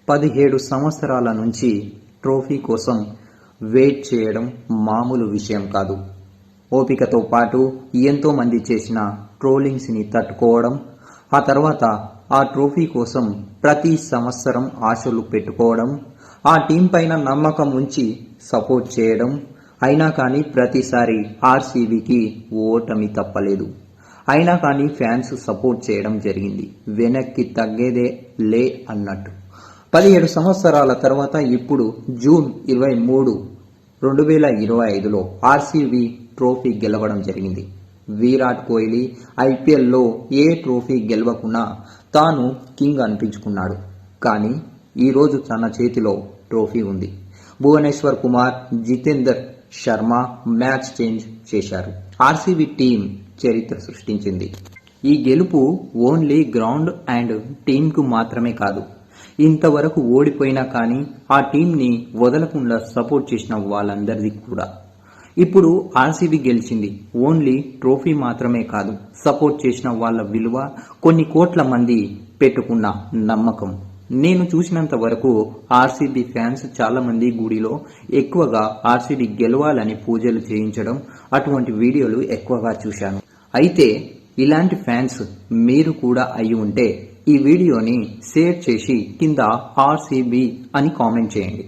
17 సంవత్సరాల నుంచి ట్రోఫీ కోసం వెయిట్ చేయడం మామూలు విషయం కాదు. ఓపికతో పాటు ఎంతో మంది చేసిన ట్రోలింగ్స్ని తట్టుకోవడం, ఆ తర్వాత ఆ ట్రోఫీ కోసం ప్రతి సంవత్సరం ఆశలు పెట్టుకోవడం, ఆ టీం పైన నమ్మకం ఉంచి సపోర్ట్ చేయడం, అయినా కానీ ప్రతిసారి ఆర్సీబీకి ఓటమి తప్పలేదు. అయినా కానీ ఫ్యాన్స్ సపోర్ట్ చేయడం జరిగింది. వెనక్కి తగ్గేదే లే అన్నట్టు. 17 సంవత్సరాల తర్వాత ఇప్పుడు జూన్ 23, 2025లో ఆర్సీబీ ట్రోఫీ గెలవడం జరిగింది. విరాట్ కోహ్లీ ఐపీఎల్లో ఏ ట్రోఫీ గెలవకున్నా తాను కింగ్ అనిపించుకున్నాడు. కానీ ఈరోజు తన చేతిలో ట్రోఫీ ఉంది. భువనేశ్వర్ కుమార్, జితేందర్ శర్మ మ్యాచ్ చేంజ్ చేశారు. ఆర్సీబీ టీం చరిత్ర సృష్టించింది. ఈ గెలుపు ఓన్లీ గ్రౌండ్ అండ్ టీంకు మాత్రమే కాదు, ఇంతవరకు ఓడిపోయినా కానీ ఆ టీంని వదలకుండా సపోర్ట్ చేసిన వాళ్ళందరిది కూడా. ఇప్పుడు ఆర్సీబీ గెలిచింది. ఓన్లీ ట్రోఫీ మాత్రమే కాదు, సపోర్ట్ చేసిన వాళ్ళ విలువ, కొన్ని కోట్ల మంది పెట్టుకున్న నమ్మకం. నేను చూసినంత వరకు ఆర్సీబీ ఫ్యాన్స్ చాలా మంది గుడిలో ఎక్కువగా ఆర్సీబీ గెలవాలని పూజలు చేయించడం, అటువంటి వీడియోలు ఎక్కువగా చూశాను. అయితే ఇలాంటి ఫ్యాన్స్ మీరు కూడా అయి ఉంటే ఈ వీడియోని షేర్ చేసి కింద ఆర్సీబీ అని కామెంట్ చేయండి.